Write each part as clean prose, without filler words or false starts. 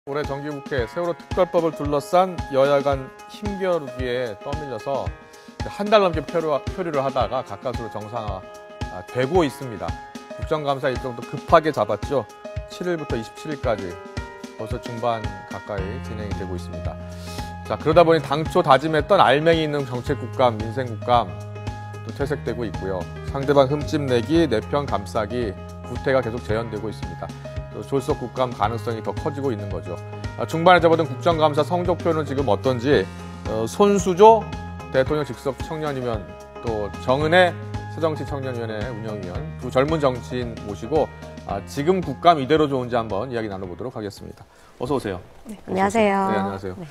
올해 정기국회 세월호 특별법을 둘러싼 여야 간 힘겨루기에 떠밀려서 한 달 넘게 표류를 하다가 가까스로 정상화되고 있습니다. 국정감사 일정도 급하게 잡았죠. 7일부터 27일까지 벌써 중반 가까이 진행이 되고 있습니다. 자, 그러다 보니 당초 다짐했던 알맹이 있는 정책국감, 민생국감 또 퇴색되고 있고요. 상대방 흠집 내기, 내 편 감싸기, 구태가 계속 재현되고 있습니다. 또 졸속 국감 가능성이 더 커지고 있는 거죠. 중반에 접어든 국정감사 성적표는 지금 어떤지 손수조 대통령 직속 청년위원 또 정은혜 새정치청년위원회 운영위원 두 젊은 정치인 모시고 지금 국감 이대로 좋은지 한번 이야기 나눠보도록 하겠습니다. 어서 오세요. 네, 안녕하세요. 네, 안녕하세요. 네.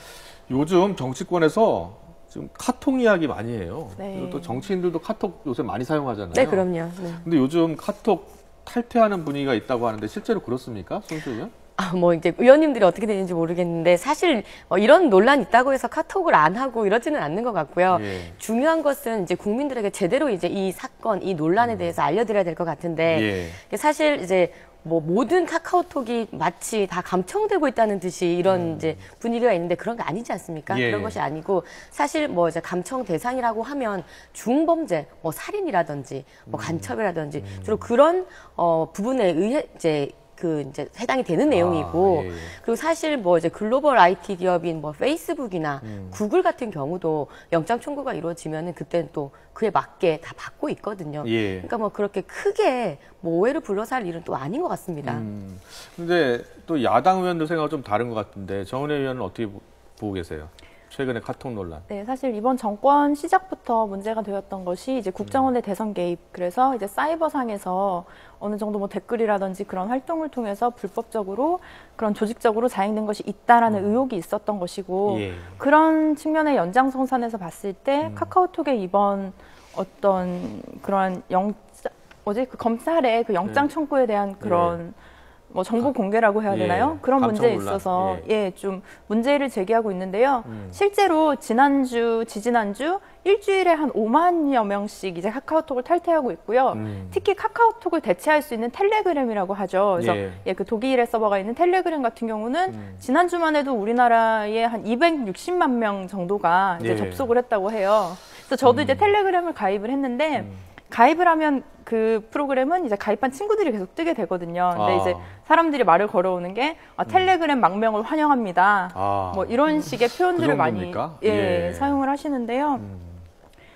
요즘 정치권에서 지금 카톡 이야기 많이 해요. 네. 그리고 또 정치인들도 카톡 요새 많이 사용하잖아요. 네, 그럼요. 네. 근데 요즘 카톡 탈퇴하는 분위기가 있다고 하는데 실제로 그렇습니까? 손수 의원? 뭐 이제 의원님들이 어떻게 되는지 모르겠는데 사실 이런 논란이 있다고 해서 카톡을 안 하고 이러지는 않는 것 같고요. 예. 중요한 것은 이제 국민들에게 제대로 이제 이 사건, 이 논란에 대해서 알려드려야 될 것 같은데 사실 이제 뭐 모든 카카오톡이 마치 다 감청되고 있다는 듯이 이런 이제 분위기가 있는데 그런 게 아니지 않습니까? 그런 것이 아니고 사실 뭐 이제 감청 대상이라고 하면 중범죄, 뭐 살인이라든지 뭐 간첩이라든지 주로 그런 부분에 의해 이제 해당이 되는 내용이고, 그리고 사실 뭐 이제 글로벌 IT 기업인 뭐 페이스북이나 구글 같은 경우도 영장 청구가 이루어지면은 그때는 또 그에 맞게 다 받고 있거든요. 그러니까 뭐 그렇게 크게 뭐 오해를 불러서 할 일은 또 아닌 것 같습니다. 근데 또 야당 의원들 생각은 좀 다른 것 같은데 정은혜 의원은 어떻게 보고 계세요? 최근에 카톡 논란. 네, 사실 이번 정권 시작부터 문제가 되었던 것이 이제 국정원의 대선 개입, 그래서 이제 사이버상에서 어느 정도 뭐 댓글이라든지 그런 활동을 통해서 불법적으로 그런 조직적으로 자행된 것이 있다라는 의혹이 있었던 것이고 그런 측면의 연장선상에서 봤을 때 카카오톡의 이번 어떤 그러한 그 검찰의 그 영장 청구에 대한 그런 뭐 정보 공개라고 해야 되나요? 그런 문제에 있어서 좀 문제를 제기하고 있는데요. 실제로 지지난주 일주일에 한 5만여 명씩 이제 카카오톡을 탈퇴하고 있고요. 특히 카카오톡을 대체할 수 있는 텔레그램이라고 하죠. 그래서 그 독일의 서버가 있는 텔레그램 같은 경우는 지난주만 해도 우리나라에 한 260만 명 정도가 이제 접속을 했다고 해요. 그래서 저도 이제 텔레그램을 가입을 했는데 가입을 하면 그 프로그램은 이제 가입한 친구들이 계속 뜨게 되거든요. 근데 이제 사람들이 말을 걸어오는 게 텔레그램 망명을 환영합니다. 뭐 이런 식의 표현들을 그 많이 사용을 하시는데요.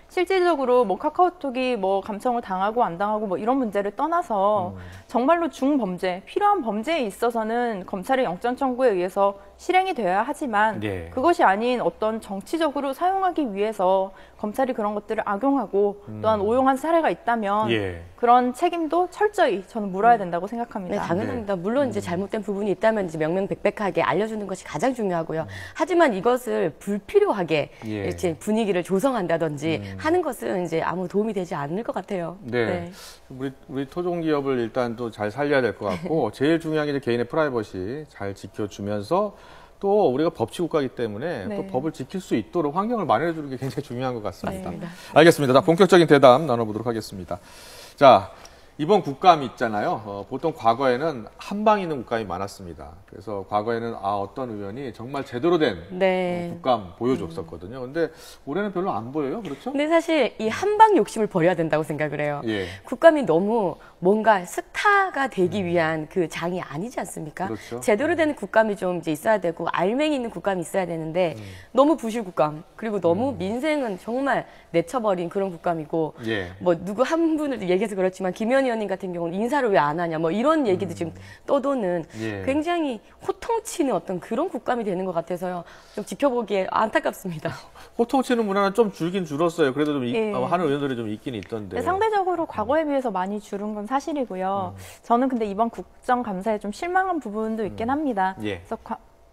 실질적으로 뭐 카카오톡이 뭐 감청을 당하고 안 당하고 뭐 이런 문제를 떠나서 정말로 중범죄, 필요한 범죄에 있어서는 검찰의 영장 청구에 의해서 실행이 되어야 하지만 그것이 아닌 어떤 정치적으로 사용하기 위해서 검찰이 그런 것들을 악용하고 또한 오용한 사례가 있다면 그런 책임도 철저히 저는 물어야 된다고 생각합니다. 네, 당연합니다. 물론 이제 잘못된 부분이 있다면 이제 명명백백하게 알려주는 것이 가장 중요하고요. 하지만 이것을 불필요하게 이제 분위기를 조성한다든지 하는 것은 이제 아무 도움이 되지 않을 것 같아요. 우리 토종기업을 일단 또 잘 살려야 될 것 같고 제일 중요한 게 이제 개인의 프라이버시 잘 지켜주면서 또 우리가 법치국가이기 때문에 또 법을 지킬 수 있도록 환경을 마련해 주는 게 굉장히 중요한 것 같습니다. 알겠습니다. 자, 본격적인 대담 나눠보도록 하겠습니다. 자, 이번 국감이 있잖아요. 보통 과거에는 한 방 있는 국감이 많았습니다. 그래서 과거에는 어떤 의원이 정말 제대로 된 국감 보여줬었거든요. 근데 올해는 별로 안 보여요, 그렇죠? 근데 사실 이 한방 욕심을 버려야 된다고 생각을 해요. 국감이 너무 뭔가 스타가 되기 위한 그 장이 아니지 않습니까? 제대로 된 국감이 좀 이제 있어야 되고 알맹이 있는 국감이 있어야 되는데 너무 부실 국감, 그리고 너무 민생은 정말 내쳐버린 그런 국감이고 뭐 누구 한 분을 얘기해서 그렇지만 김현 의원님 같은 경우는 인사를 왜 안 하냐 뭐 이런 얘기도 지금 떠도는 굉장히 호통치는 어떤 그런 국감이 되는 것 같아서요. 좀 지켜보기에 안타깝습니다. 호통치는 문화는 좀 줄긴 줄었어요. 그래도 좀 하는 의원들이 좀 있긴 있던데. 상대적으로 과거에 비해서 많이 줄은 건 사실이고요. 저는 근데 이번 국정감사에 좀 실망한 부분도 있긴 합니다. 그래서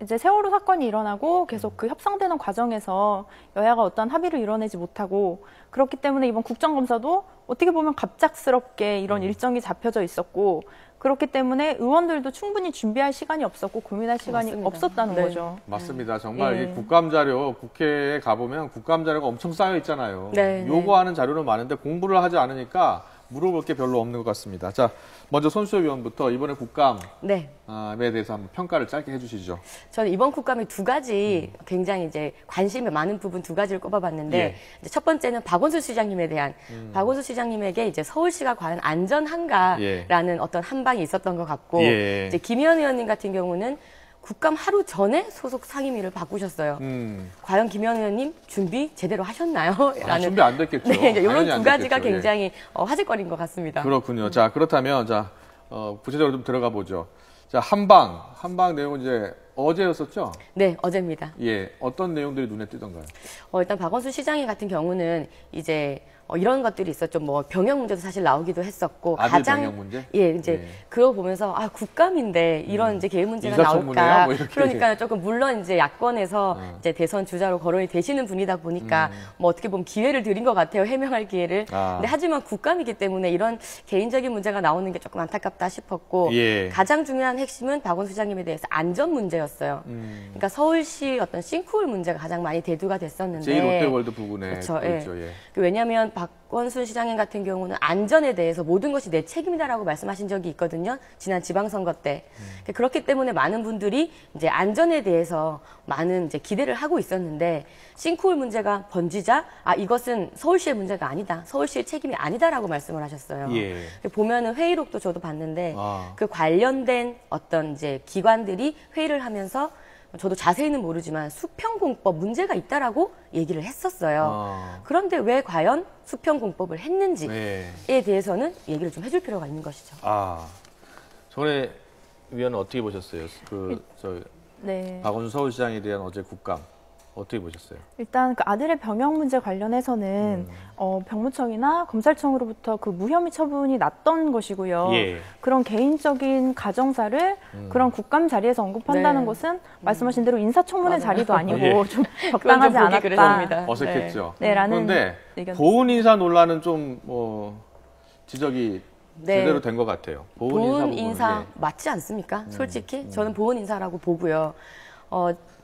이제 세월호 사건이 일어나고 계속 그 협상되는 과정에서 여야가 어떤 합의를 이뤄내지 못하고 그렇기 때문에 이번 국정감사도 어떻게 보면 갑작스럽게 이런 일정이 잡혀져 있었고 그렇기 때문에 의원들도 충분히 준비할 시간이 없었고 고민할 시간이 없었다는 거죠. 맞습니다. 정말 이 국감 자료, 국회에 가보면 국감 자료가 엄청 쌓여 있잖아요. 요구하는 자료는 많은데 공부를 하지 않으니까 물어볼 게 별로 없는 것 같습니다. 자, 먼저 손수위원부터 이번에 국감에 네. 대해서 한번 평가를 짧게 해주시죠. 저는 이번 국감에 두 가지 굉장히 이제 관심이 많은 부분 두 가지를 꼽아봤는데 예. 이제 첫 번째는 박원순 시장님에 대한 박원순 시장님에게 이제 서울시가 과연 안전한가라는 어떤 한방이 있었던 것 같고 예. 이제 김의원 의원님 같은 경우는 국감 하루 전에 소속 상임위를 바꾸셨어요. 과연 김의원 의원님 준비 제대로 하셨나요? 준비 안 됐겠죠. 네, 이제 이런 당연히 두 안 가지가 됐겠죠. 예. 굉장히 화제거리인 것 같습니다. 그렇군요. 자, 그렇다면 구체적으로 좀 들어가 보죠. 자, 한방 내용은 이제 어제였었죠? 네, 어제입니다. 예, 어떤 내용들이 눈에 띄던가요? 일단 박원순 시장이 같은 경우는 이제 이런 것들이 있었죠. 뭐 병역 문제도 사실 나오기도 했었고 아들 병역 문제? 예, 이제 그거 보면서 국감인데 이런 이제 개인 문제가 인사청문회야? 나올까? 뭐 이렇게. 그러니까 조금 물론 이제 야권에서 이제 대선 주자로 거론이 되시는 분이다 보니까 뭐 어떻게 보면 기회를 드린 것 같아요. 해명할 기회를. 근데 하지만 국감이기 때문에 이런 개인적인 문제가 나오는 게 조금 안타깝다 싶었고 예. 가장 중요한 핵심은 박원순 시장님에 대해서 안전 문제였어요. 그러니까 서울시 어떤 싱크홀 문제가 가장 많이 대두가 됐었는데 제2롯데월드 부근에 그렇죠. 있죠. 예. 예. 왜냐하면 박원순 시장님 같은 경우는 안전에 대해서 모든 것이 내 책임이다라고 말씀하신 적이 있거든요. 지난 지방선거 때. 그렇기 때문에 많은 분들이 이제 안전에 대해서 많은 이제 기대를 하고 있었는데 싱크홀 문제가 번지자 이것은 서울시의 문제가 아니다. 서울시의 책임이 아니다라고 말씀을 하셨어요. 예. 보면은 회의록도 저도 봤는데 아. 그 관련된 어떤 이제 기관들이 회의를 하면서 저도 자세히는 모르지만 수평공법 문제가 있다라고 얘기를 했었어요. 그런데 왜 과연 수평공법을 했는지에 대해서는 얘기를 좀 해줄 필요가 있는 것이죠. 전에 위원은 어떻게 보셨어요? 네. 박원순 서울시장에 대한 어제 국감 어떻게 보셨어요? 일단 그 아들의 병역 문제 관련해서는 병무청이나 검찰청으로부터 그 무혐의 처분이 났던 것이고요. 예. 그런 개인적인 가정사를 그런 국감 자리에서 언급한다는 네. 것은 말씀하신 대로 인사청문회 맞아요. 자리도 아니고 예. 좀 그건 적당하지 좀 보기 않았다. 그랬습니다. 어색했죠. 네, 라는 그런데 의견. 보훈 인사 논란은 좀 지적이 네. 제대로 된 것 같아요. 보훈 인사 부분은, 맞지 않습니까? 솔직히 저는 보훈 인사라고 보고요.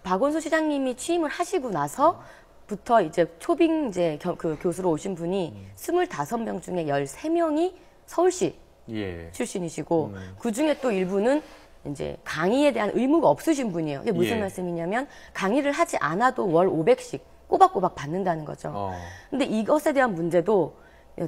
박원순 시장님이 취임을 하시고 나서부터 이제 초빙 이제 그 교수로 오신 분이 25명 중에 13명이 서울시 예. 출신이시고 그 중에 또 일부는 이제 강의에 대한 의무가 없으신 분이에요. 이게 무슨 예. 말씀이냐면 강의를 하지 않아도 월 500씩 꼬박꼬박 받는다는 거죠. 근데 이것에 대한 문제도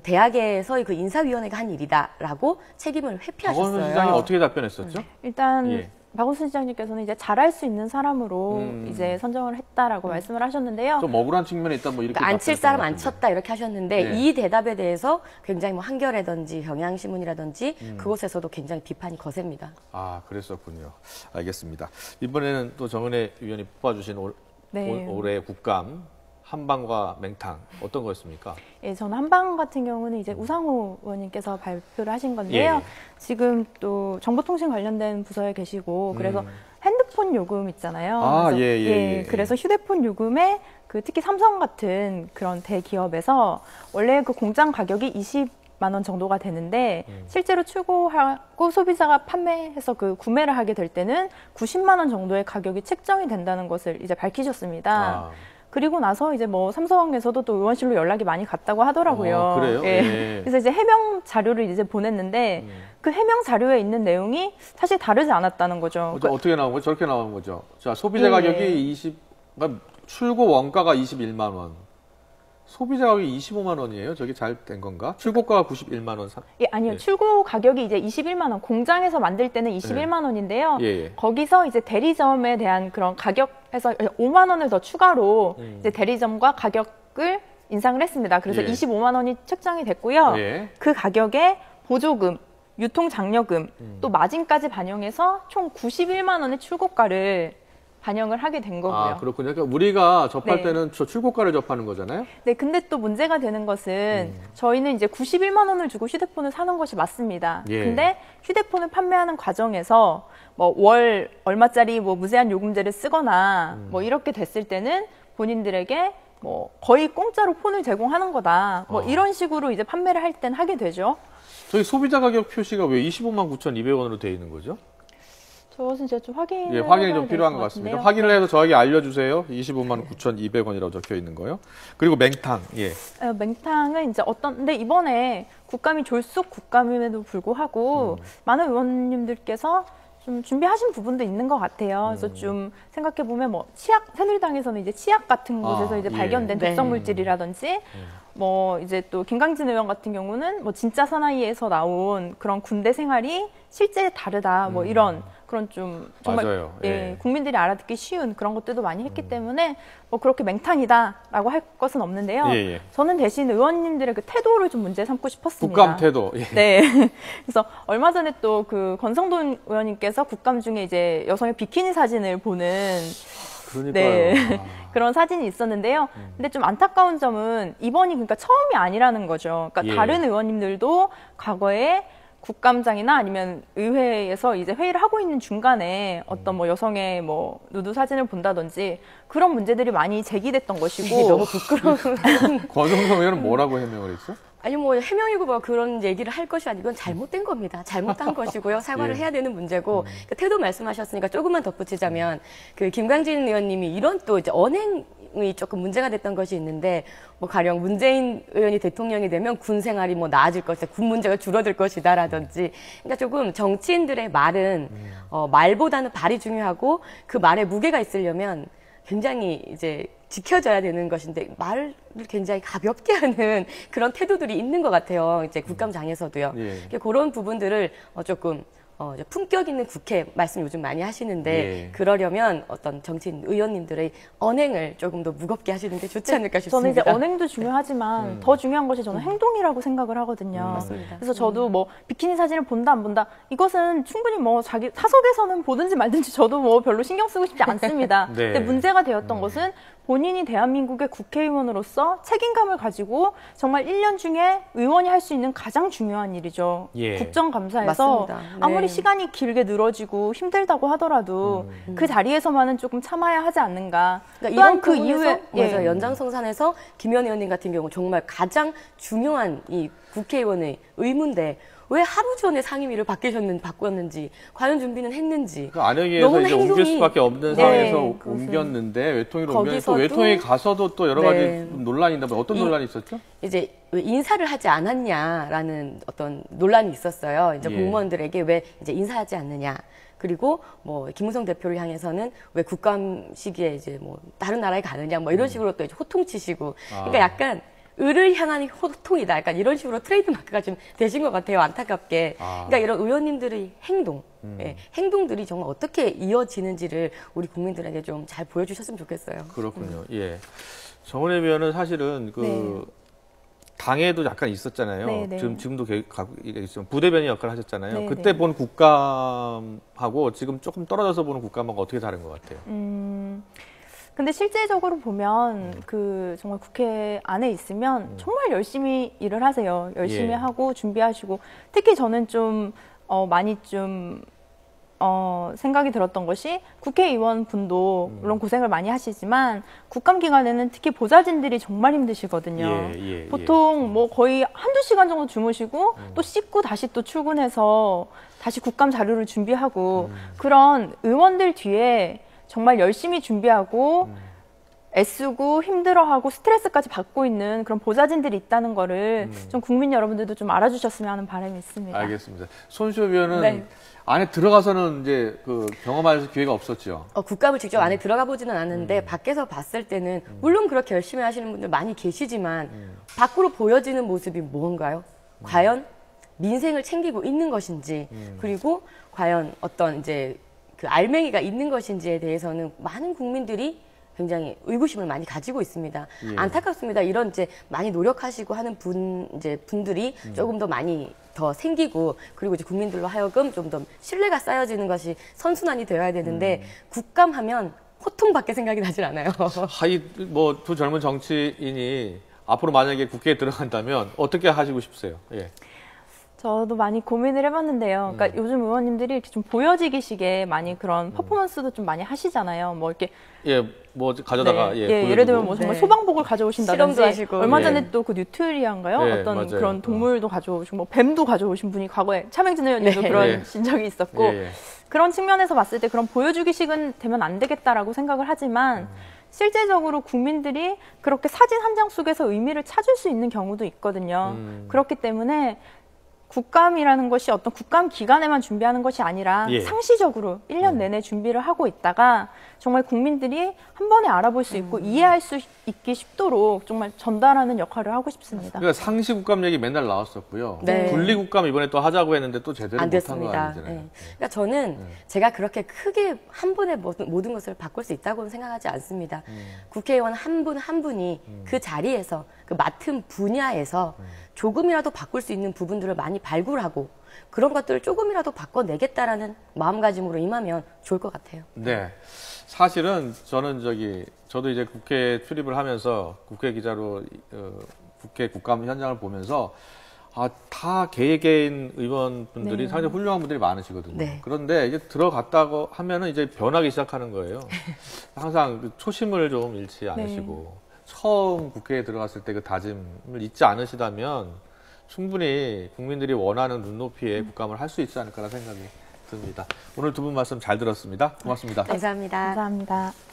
대학에서의 그 인사위원회가 한 일이다라고 책임을 회피하셨어요. 박원순 시장이 어떻게 답변했었죠? 일단 예. 박원순 시장님께서는 이제 잘할 수 있는 사람으로 이제 선정을 했다라고 말씀을 하셨는데요. 좀 억울한 측면이 있다 뭐 이렇게 그러니까 안 칠 답변했던 사람 것 안 같은데. 쳤다 이렇게 하셨는데 예. 이 대답에 대해서 굉장히 뭐 한겨레든지 경향신문이라든지 그곳에서도 굉장히 비판이 거셉니다. 그랬었군요. 알겠습니다. 이번에는 또 정은혜 위원이 뽑아주신 네. 올해 국감 한방과 맹탕 어떤 거였습니까? 예, 저는 한방 같은 경우는 이제 우상호 의원님께서 발표를 하신 건데요. 예. 지금 또 정보통신 관련된 부서에 계시고 그래서 핸드폰 요금 있잖아요. 그래서, 예. 그래서 휴대폰 요금에 그 특히 삼성 같은 그런 대기업에서 원래 그 공장 가격이 20만 원 정도가 되는데 실제로 출고하고 소비자가 판매해서 그 구매를 하게 될 때는 90만 원 정도의 가격이 책정이 된다는 것을 이제 밝히셨습니다. 그리고 나서 이제 뭐 삼성에서도 또 의원실로 연락이 많이 갔다고 하더라고요. 그래요? 예. 예. 그래서 이제 해명 자료를 이제 보냈는데 그 해명 자료에 있는 내용이 사실 다르지 않았다는 거죠. 어떻게 나온 거죠? 저렇게 나오는 거죠. 자, 소비자 가격이 그러니까 출고 원가가 21만 원. 소비자 가격이 25만 원이에요? 저게 잘 된 건가? 출고가가 91만 원. 예, 아니요. 예. 출고 가격이 이제 21만 원. 공장에서 만들 때는 21만 원인데요. 예. 거기서 이제 대리점에 대한 그런 가격에서 5만 원을 더 추가로 이제 대리점과 가격을 인상을 했습니다. 그래서 예. 25만 원이 책정이 됐고요. 예. 그 가격에 보조금, 유통장려금, 또 마진까지 반영해서 총 91만 원의 출고가를 반영을 하게 된 거고요. 그렇군요. 그러니까 우리가 접할 네. 때는 저 출고가를 접하는 거잖아요. 네, 근데 또 문제가 되는 것은 저희는 이제 91만 원을 주고 휴대폰을 사는 것이 맞습니다. 예. 근데 휴대폰을 판매하는 과정에서 뭐 월 얼마짜리 뭐 무제한 요금제를 쓰거나 뭐 이렇게 됐을 때는 본인들에게 뭐 거의 공짜로 폰을 제공하는 거다. 뭐 이런 식으로 이제 판매를 할 땐 하게 되죠. 저희 소비자 가격 표시가 왜 25만 9,200원으로 돼 있는 거죠? 그것은 제가 좀 확인을 예, 확인이 좀 해봐야 필요한 될 것 같습니다. 같은데요. 확인을 해서 저에게 알려주세요. 25만 9,200원이라고 적혀 있는 거요. 그리고 맹탕, 예. 맹탕은 이제 근데 이번에 국감이 졸속 국감임에도 불구하고 많은 의원님들께서 좀 준비하신 부분도 있는 것 같아요. 그래서 좀 생각해 보면 뭐 새누리당에서는 이제 치약 같은 곳에서 이제 예. 발견된 네. 독성 물질이라든지 뭐 이제 또 김강진 의원 같은 경우는 뭐 진짜 사나이에서 나온 그런 군대 생활이 실제 다르다 뭐 이런 그런 좀 정말 맞아요. 예. 국민들이 알아듣기 쉬운 그런 것들도 많이 했기 때문에 뭐 그렇게 맹탕이다라고 할 것은 없는데요. 예, 예. 저는 대신 의원님들의 그 태도를 좀 문제 삼고 싶었습니다. 국감 태도. 예. 네. 그래서 얼마 전에 또 그 권성동 의원님께서 국감 중에 이제 여성의 비키니 사진을 보는 그러니까요. 네. 그런 사진이 있었는데요. 근데 좀 안타까운 점은 이번이 그러니까 처음이 아니라는 거죠. 그러니까 예. 다른 의원님들도 과거에 국감장이나 아니면 의회에서 이제 회의를 하고 있는 중간에 어떤 뭐 여성의 뭐 누드 사진을 본다든지 그런 문제들이 많이 제기됐던 것이고 이게 너무 부끄러운. 권성동 의원은 뭐라고 해명을 했어? 아니 뭐 해명이고 뭐 그런 얘기를 할 것이 아니고 잘못된 겁니다. 잘못한 것이고요. 사과를 예. 해야 되는 문제고 그 태도 말씀하셨으니까 조금만 덧붙이자면 그 김광진 의원님이 이런 또 이제 언행이 조금 문제가 됐던 것이 있는데 뭐 가령 문재인 의원이 대통령이 되면 군 생활이 뭐 나아질 것이다, 군 문제가 줄어들 것이다라든지 그러니까 조금 정치인들의 말은 말보다는 발이 중요하고 그 말에 무게가 있으려면 굉장히 이제 지켜져야 되는 것인데 말을 굉장히 가볍게 하는 그런 태도들이 있는 것 같아요. 이제 국감장에서도요. 예. 그런 부분들을 조금 이제 품격 있는 국회 말씀 요즘 많이 하시는데 예. 그러려면 어떤 정치인 의원님들의 언행을 조금 더 무겁게 하시는 게 좋지 않을까 저는 싶습니다. 이제 언행도 중요하지만 더 중요한 것이 저는 행동이라고 생각을 하거든요. 맞습니다. 그래서 저도 뭐 비키니 사진을 본다 안 본다 이것은 충분히 뭐 자기 사석에서는 보든지 말든지 저도 뭐 별로 신경 쓰고 싶지 않습니다. 네. 근데 문제가 되었던 것은 본인이 대한민국의 국회의원으로서 책임감을 가지고 정말 1년 중에 의원이 할 수 있는 가장 중요한 일이죠. 예. 맞습니다. 국정감사에서 네. 아무리 시간이 길게 늘어지고 힘들다고 하더라도 그 자리에서만은 조금 참아야 하지 않는가. 그러니까 또한 이번 그 부분에서 이후에 맞아요. 연장성산에서 김현 의원님 같은 경우 정말 가장 중요한 이 국회의원의 의무인데 왜 하루 전에 상임위를 바꿨는지 과연 준비는 했는지 그 안영에서 너무나 이제 옮길 행동이- 수밖에 없는 네, 상황에서 그것은 옮겼는데 외통위로 옮겼는데 또 거기서도- 외통위 가서도 또 여러 가지 네. 논란이 있는데 어떤 논란이 있었죠? 이제 왜 인사를 하지 않았냐라는 어떤 논란이 있었어요. 이제 예. 공무원들에게 왜 이제 인사하지 않느냐. 그리고 뭐 김무성 대표를 향해서는 왜 국감 시기에 이제 뭐 다른 나라에 가느냐 뭐 이런 식으로 또 이제 호통치시고 그러니까 약간 을을 향한 호통이다. 약간 이런 식으로 트레이드 마크가 좀 되신 것 같아요. 안타깝게. 그러니까 이런 의원님들의 행동, 예, 행동들이 정말 어떻게 이어지는지를 우리 국민들에게 좀 잘 보여주셨으면 좋겠어요. 그렇군요. 예. 정은혜 위원은 사실은 그 네. 당에도 약간 있었잖아요. 네, 네. 지금도 있지만 부대변인 역할을 하셨잖아요. 네, 그때 네. 본 국감하고 지금 조금 떨어져서 보는 국감하고 어떻게 다른 것 같아요? 근데 실제적으로 보면 그 정말 국회 안에 있으면 정말 열심히 일을 하세요. 열심히 예. 하고 준비하시고 특히 저는 좀 많이 좀 생각이 들었던 것이 국회의원 분도 물론 고생을 많이 하시지만 국감 기간에는 특히 보좌진들이 정말 힘드시거든요. 예, 보통 뭐 거의 한두 시간 정도 주무시고 또 씻고 다시 또 출근해서 다시 국감 자료를 준비하고 그런 의원들 뒤에 정말 열심히 준비하고 애쓰고 힘들어하고 스트레스까지 받고 있는 그런 보좌진들이 있다는 거를 좀 국민 여러분들도 좀 알아주셨으면 하는 바람이 있습니다. 알겠습니다. 손시호 위원은 네. 안에 들어가서는 이제 그 경험할 기회가 없었죠. 국감을 직접 안에 들어가 보지는 않았는데 밖에서 봤을 때는 물론 그렇게 열심히 하시는 분들 많이 계시지만 밖으로 보여지는 모습이 뭔가요? 과연 민생을 챙기고 있는 것인지 그리고 과연 어떤 이제 그 알맹이가 있는 것인지에 대해서는 많은 국민들이 굉장히 의구심을 많이 가지고 있습니다. 예. 안타깝습니다. 이런 이제 많이 노력하시고 하는 분들이 조금 더 많이 더 생기고 그리고 이제 국민들로 하여금 좀 더 신뢰가 쌓여지는 것이 선순환이 되어야 되는데 국감하면 호통밖에 생각이 나질 않아요. 하이 뭐 두 젊은 정치인이 앞으로 만약에 국회에 들어간다면 어떻게 하시고 싶으세요? 예. 저도 많이 고민을 해봤는데요. 그러니까 요즘 의원님들이 이렇게 좀 보여지기식의 많이 그런 퍼포먼스도 좀 많이 하시잖아요. 뭐 이렇게 예, 뭐 가져다가 네. 보여주고. 예를 들면 뭐 정말 네. 소방복을 가져오신다든지 실험도 하시고. 얼마 전에 예. 또 그 뉴트리아인가요? 예, 어떤 맞아요. 그런 동물도 가져오시고 뭐 뱀도 가져오신 분이 과거에 차명진 의원님도 네. 그러신 적이 있었고 예, 예. 그런 측면에서 봤을 때 그런 보여주기식은 되면 안 되겠다라고 생각을 하지만 실제적으로 국민들이 그렇게 사진 한 장 속에서 의미를 찾을 수 있는 경우도 있거든요. 그렇기 때문에 국감이라는 것이 어떤 국감 기간에만 준비하는 것이 아니라 예. 상시적으로 1년 내내 준비를 하고 있다가 정말 국민들이 한 번에 알아볼 수 있고 이해할 수 있기 쉽도록 정말 전달하는 역할을 하고 싶습니다. 그러니까 상시 국감 얘기 맨날 나왔었고요. 네. 분리 국감 이번에 또 하자고 했는데 또 제대로 안 못한 거 됐습니다. 아니잖아요. 네. 그러니까 저는 제가 그렇게 크게 한 번에 모든 것을 바꿀 수 있다고는 생각하지 않습니다. 국회의원 한 분 한 분이 그 자리에서 그 맡은 분야에서 조금이라도 바꿀 수 있는 부분들을 많이 발굴하고 그런 것들을 조금이라도 바꿔내겠다라는 마음가짐으로 임하면 좋을 것 같아요. 네. 사실은 저는 저도 이제 국회 출입을 하면서 국회 기자로 국회 국감 현장을 보면서 다 개개인 의원분들이 네. 상당히 훌륭한 분들이 많으시거든요. 네. 그런데 이제 들어갔다고 하면은 이제 변하기 시작하는 거예요. 항상 그 초심을 좀 잃지 않으시고 처음 국회에 들어갔을 때 그 다짐을 잊지 않으시다면 충분히 국민들이 원하는 눈높이의 국감을 할 수 있지 않을까라는 생각이 듭니다. 오늘 두 분 말씀 잘 들었습니다. 고맙습니다. 감사합니다. 감사합니다.